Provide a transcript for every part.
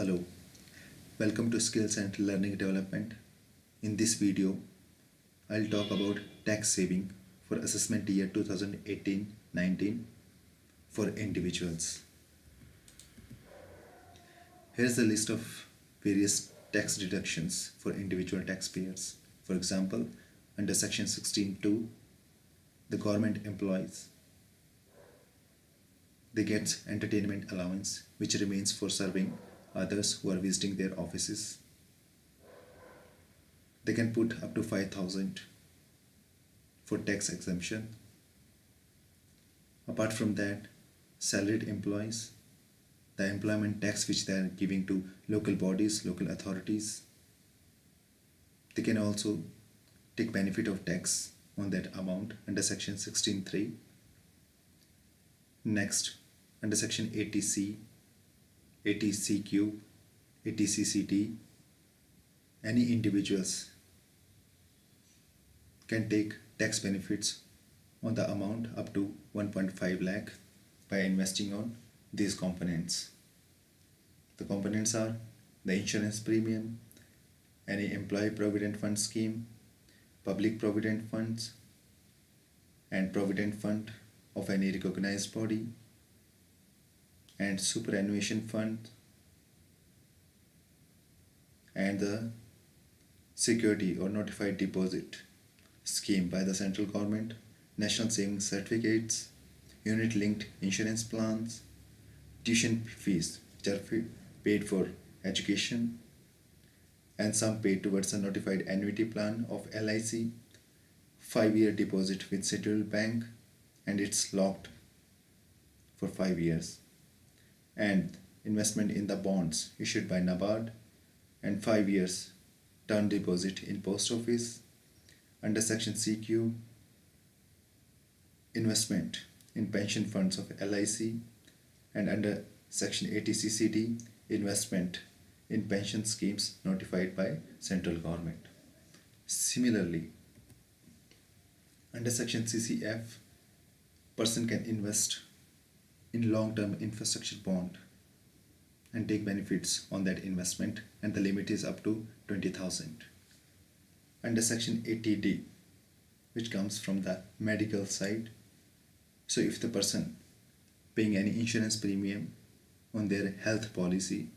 Hello, welcome to Skills and Learning Development. In this video, I'll talk about tax saving for assessment year 2018-19 for individuals. Here's the list of various tax deductions for individual taxpayers. For example, under section 16(2), the government employees, they get entertainment allowance which remains for serving others who are visiting their offices. They can put up to 5,000 for tax exemption. Apart from that, salaried employees, the employment tax which they are giving to local bodies, local authorities, they can also take benefit of tax on that amount under section 16(3). Next, under section 80C, 80CQ, 80CCT, any individuals can take tax benefits on the amount up to 1.5 lakh by investing on these components. The components are the insurance premium, any employee provident fund scheme, public provident funds, and provident fund of any recognized body, and superannuation fund, and the security or notified deposit scheme by the central government, national savings certificates, unit linked insurance plans, tuition fees which are paid for education, and some paid towards a notified annuity plan of LIC, 5-year deposit with scheduled bank, and it's locked for 5 years, and investment in the bonds issued by NABARD, and 5 years term deposit in post office. Under section CQ, investment in pension funds of LIC, and under section 80CCD, investment in pension schemes notified by central government. Similarly, under section CCF, person can invest in long-term infrastructure bond and take benefits on that investment, and the limit is up to 20,000. Under section 80D, which comes from the medical side, so if the person paying any insurance premium on their health policy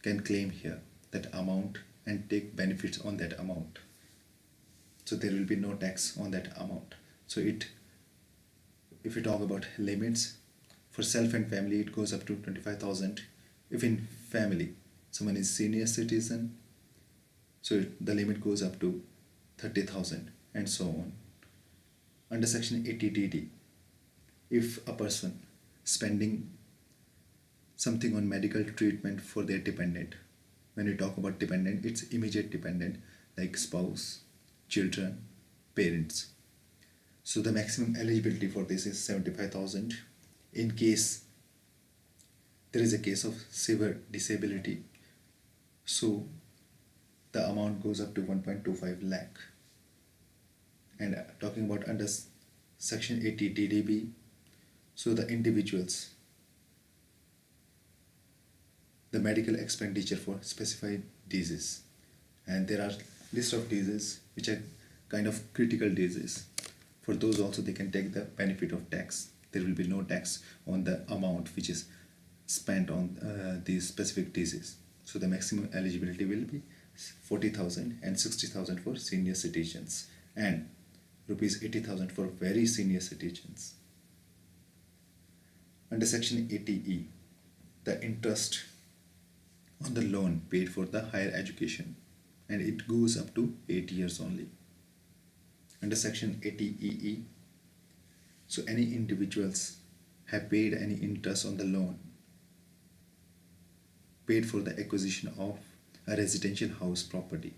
can claim here that amount and take benefits on that amount, so there will be no tax on that amount. So if we talk about limits, for self and family it goes up to 25,000. If in family someone is senior citizen, so the limit goes up to 30,000, and so on. Under section 80DD, if a person spending something on medical treatment for their dependent, when we talk about dependent, it's immediate dependent like spouse, children, parents. So the maximum eligibility for this is 75,000. In case there is a case of severe disability, so the amount goes up to 1.25 lakh. And talking about under section 80DDB, so the individuals, the medical expenditure for specified disease, and there are list of diseases which are kind of critical disease. For those also they can take the benefit of tax. There will be no tax on the amount which is spent on these specific disease. So the maximum eligibility will be 40,000 and 60,000 for senior citizens, and rupees 80,000 for very senior citizens. Under section 80E, the interest on the loan paid for the higher education, and it goes up to 8 years only. Under section 80EE, so any individuals have paid any interest on the loan paid for the acquisition of a residential house property,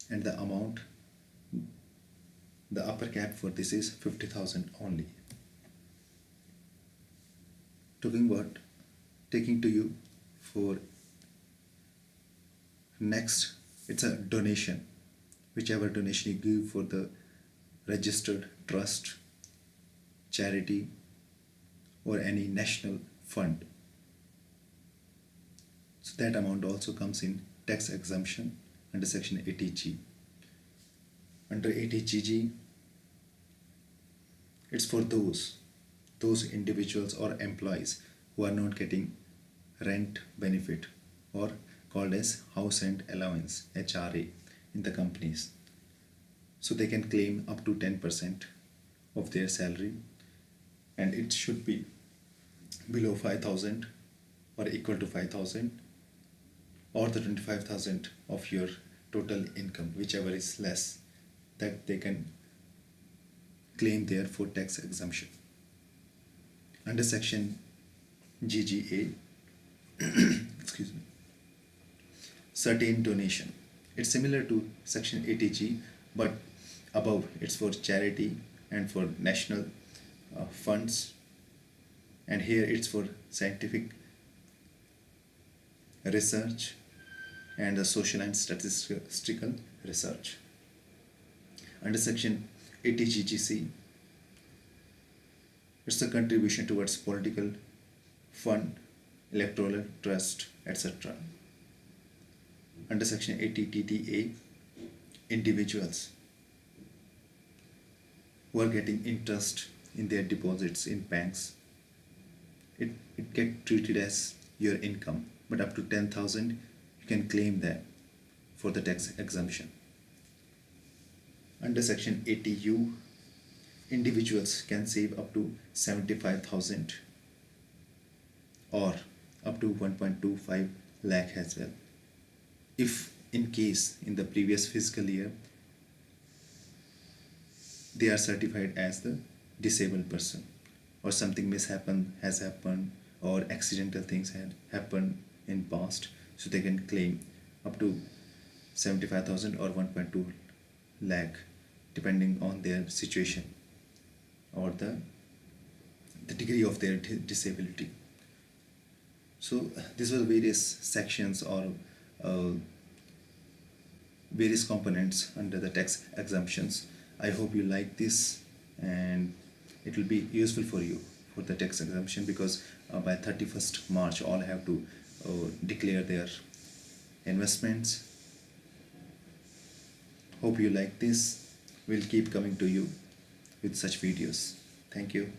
and the amount, the upper cap for this is 50,000 only. Talking about taking to you for next, it's a donation, whichever donation you give for the registered trust, charity, or any national fund. So So that amount also comes in tax exemption under section 80G. Under 80GG, it's for those individuals or employees who are not getting rent benefit, or called as house rent allowance, HRA, in the companies. So they can claim up to 10% of their salary, and it should be below 5,000 or equal to 5,000, or the 25,000 of your total income, whichever is less, that they can claim there for tax exemption. Under section GGA, excuse me, certain donation. It's similar to section 80G, but above it's for charity and for national funds, and here it's for scientific research and the social and statistical research. Under section 80GGC, it's a contribution towards political fund, electoral trust, etc. Under section 80TTA, individuals who are getting interest in their deposits in banks, it get treated as your income, but up to 10,000 you can claim that for the tax exemption. Under section 80U, individuals can save up to 75,000 or up to 1.25 lakh as well, if in case in the previous fiscal year they are certified as the disabled person, or something has happened, or accidental things had happened in past, so they can claim up to 75,000 or 1.2 lakh depending on their situation or the degree of their disability. So these were various sections or various components under the tax exemptions. I hope you like this, and it will be useful for you for the tax exemption, because by 31st March all have to declare their investments. Hope you like this. We'll keep coming to you with such videos. Thank you.